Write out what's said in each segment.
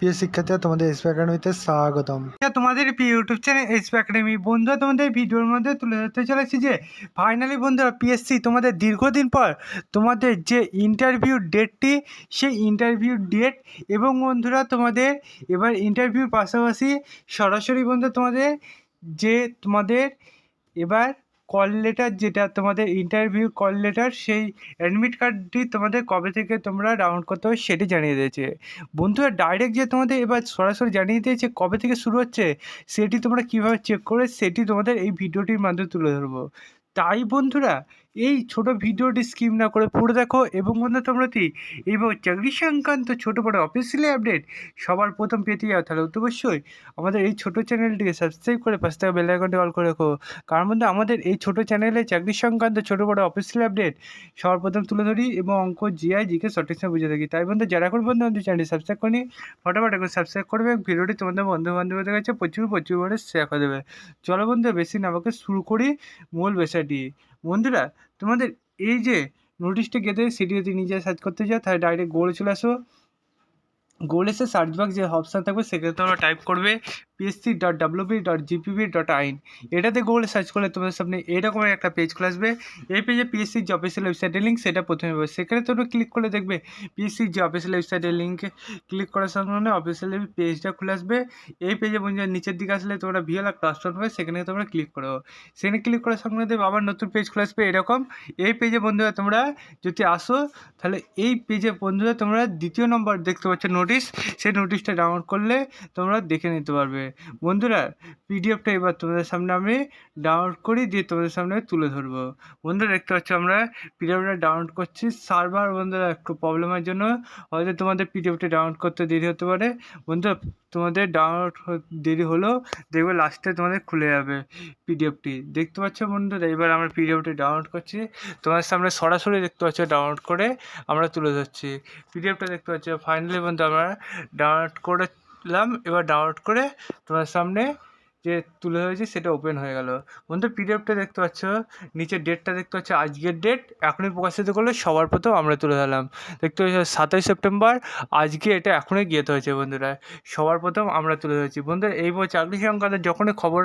প্রিয় শিক্ষার্থীরা, তোমাদের এসপি একাডেমিতে স্বাগতম। তোমাদের প্রিয় ইউটিউব চ্যানেল এসপি একাডেমি। বন্ধুরা, তোমাদের ভিডিওর মধ্যে তুলে ধরতে চলেছি যে ফাইনালি বন্ধুরা পিএসসি তোমাদের দীর্ঘদিন পর তোমাদের যে ইন্টারভিউ ডেটটি, সেই ইন্টারভিউ ডেট এবং বন্ধুরা তোমাদের এবার ইন্টারভিউর পাশাপাশি সরাসরি বন্ধুরা তোমাদের এবার কল লেটার, যেটা তোমাদের ইন্টারভিউ কল লেটার, সেই অ্যাডমিট কার্ডটি তোমাদের কবে থেকে তোমরা ডাউনলোড করতে হবে সেটি জানিয়ে দিয়েছে বন্ধুরা। ডাইরেক্ট যে তোমাদের এবার সরাসরি জানিয়ে দিয়েছে কবে থেকে শুরু হচ্ছে, সেটি তোমরা কীভাবে চেক করে সেটি তোমাদের এই ভিডিওটির মাধ্যমে তুলে ধরবো। তাই বন্ধুরা এই ছোট ভিডিওটি স্কিপ না করে পুরো দেখো, এবং বন্ধু তোমরা এইভাবে চাকরি সংক্রান্ত ছোটো বড়ো অফিসিয়ালি আপডেট সবার প্রথম পেতে যাও, তাহলে অবশ্যই আমাদের এই ছোটো চ্যানেলটিকে সাবস্ক্রাইব করে পাশে থাকা বেল আইকনটি অল করে রাখো। কারণ বন্ধু আমাদের এই ছোটো চ্যানেলে চাকরি সংক্রান্ত ছোটো বড়ো অফিসিয়াল আপডেট সবার প্রথম তুলে ধরি এবং অঙ্ক জিআই জিকে সঠিক সময় বুঝে থাকি। তাই বন্ধু যারা এখন বন্ধু আমাদের চ্যানেলটি সাবস্ক্রাইব করি ফটাফট এখন সাবস্ক্রাইব করবে, ভিডিওটি তোমাদের বন্ধু বান্ধবদের কাছে প্রচুর করে শেয়ার করে দেবে। চলো বন্ধু বেশি না আমাকে শুরু করি মূল বিষয়টি। বন্ধুরা, তোমাদের এই যে নোটিশটা গেতে সেটি যদি নিজে সার্চ করতে যাও তাহলে ডাইরেক্ট গোলে চলে আসো। গোলে এসে সার্চ বক্স যে অপশান থাকবে সেখানে তোমরা টাইপ করবে psc.wp.gpv.in। এটাতে গুগলে সার্চ করলে তোমাদের সামনে এরকম একটা পেজ খুলে আসবে। এই পেজে পিএসসির যে অফিসিয়াল ওয়েবসাইটের লিঙ্ক সেটা প্রথমে পাবে। সেখানে তোমরা ক্লিক করলে দেখবে পিএসসির যে অফিসিয়াল ওয়েবসাইটের লিঙ্কে ক্লিক করার সঙ্গে অফিসিয়াল পেজটা খুলে আসবে। এই পেজে নিচের দিকে আসলে তোমরা ভিএল আর ক্লাসরুম পাবে, সেখানে তোমরা ক্লিক করো। সেখানে ক্লিক করার সঙ্গে দেখবে আবার নতুন পেজ খুলে আসবে এরকম। এই পেজে বন্ধুরা তোমরা যদি আসো তাহলে এই পেজে বন্ধুরা তোমরা দ্বিতীয় নম্বর দেখতে পাচ্ছ নোটিশ, সেই নোটিশটা ডাউনলোড করলে তোমরা দেখে নিতে পারবে। বন্ধুরা পিডিএফটা এবার তোমাদের সামনে আমি ডাউনলোড করি, দিয়ে তোমাদের সামনে তুলে ধরবো। বন্ধুরা দেখতে পাচ্ছ আমরা পিডিএফটা ডাউনলোড করছি। সার্ভার বন্ধুরা একটু প্রবলেমের জন্য হয়তো তোমাদের পিডিএফটা ডাউনলোড করতে দেরি হতে পারে। বন্ধুরা তোমাদের ডাউনলোড দেরি হলেও দেখবে লাস্টে তোমাদের খুলে যাবে পিডিএফটি। দেখতে পাচ্ছ বন্ধুরা এবার আমরা পিডিএফটি ডাউনলোড করছি, তোমাদের সামনে সরাসরি দেখতে পাচ্ছ ডাউনলোড করে আমরা তুলে ধরছি। পিডিএফটা দেখতে পাচ্ছ ফাইনালি বন্ধু আমরা ডাউনলোড করলাম। এবার ডাউনলোড করে তোমার সামনে যে তুলে হয়েছে সেটা ওপেন হয়ে গেল। বন্ধু পিডিএফটা দেখতে পাচ্ছ, নিচের ডেটটা দেখতে পাচ্ছ আজকের ডেট, এখনই প্রকাশিত করলে সবার প্রথম আমরা তুলে ধরলাম। দেখতে পাচ্ছ 27 সেপ্টেম্বর, আজকে এটা এখনই গিয়ে হয়েছে বন্ধুরা, সবার প্রথম আমরা তুলে ধরেছি। বন্ধুরা এই চাকরি সংক্রান্ত যখনই খবর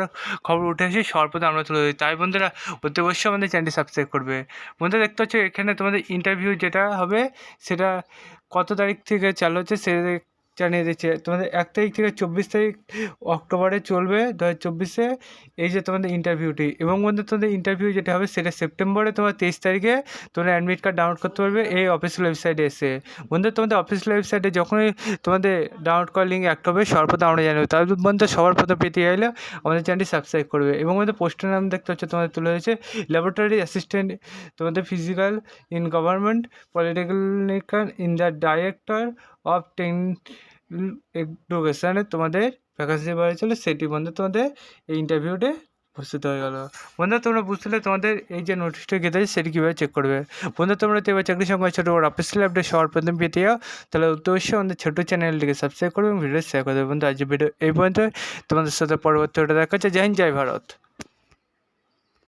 উঠে আসে সবার প্রথম আমরা তুলে ধরি। তাই বন্ধুরা অতি অবশ্যই আমাদের চ্যানেলটি সাবস্ক্রাইব করবে। বন্ধুরা দেখতে পাচ্ছ এখানে তোমাদের ইন্টারভিউ যেটা হবে সেটা কত তারিখ থেকে চালু হচ্ছে সেটা জানিয়ে দিচ্ছে। তোমাদের 1 তারিখ থেকে 24 তারিখ অক্টোবরে চলবে 2024-এ এই যে তোমাদের ইন্টারভিউটি। এবং বন্ধু তোমাদের ইন্টারভিউ যেটা হবে সেটা সেপ্টেম্বরে তোমার 23 তারিখে তোমরা অ্যাডমিট কার্ড ডাউনলোড করতে পারবে এই অফিসিয়াল ওয়েবসাইটে এসে। বন্ধু তোমাদের অফিসিয়াল ওয়েবসাইটে যখনই তোমাদের ডাউনলোড করার লিঙ্ক অ্যাক্ট হবে সবার প্রথম আমরা জানাবো। তার বন্ধু সবার প্রথম পেতে গেলে আমাদের চ্যানেলটি সাবস্ক্রাইব করবে। এবং আমাদের পোস্টের নাম দেখতে হচ্ছে তোমাদের তুলে হয়েছে ল্যাবরেটরি অ্যাসিস্ট্যান্ট, তোমাদের physical in government polytechnical in the director of এডুকেশানে তোমাদের ভ্যাকান্সি বাড়ি চলে, সেটি বন্ধু তোমাদের এই ইন্টারভিউতে উপস্থিত হয়ে গেল। বন্ধু তোমরা বুঝতে তোমাদের এই যে নোটিশটা গেতে সেটি কীভাবে চেক করবে। বন্ধু তোমরা তো এবার চাকরি সংক্রান্ত ছোটো বড় অফিসিয়াল আপডেট সবার প্রথম পেতে যাও, তাহলে অবশ্যই আমাদের ছোটো চ্যানেলটিকে সাবস্ক্রাইব করবে এবং ভিডিও শেয়ার করে দেবে। বন্ধু আজ ভিডিও এই পর্যন্ত, তোমাদের সাথে পরবর্তী দেখা হচ্ছে। জয় হিন্দ, জয় ভারত।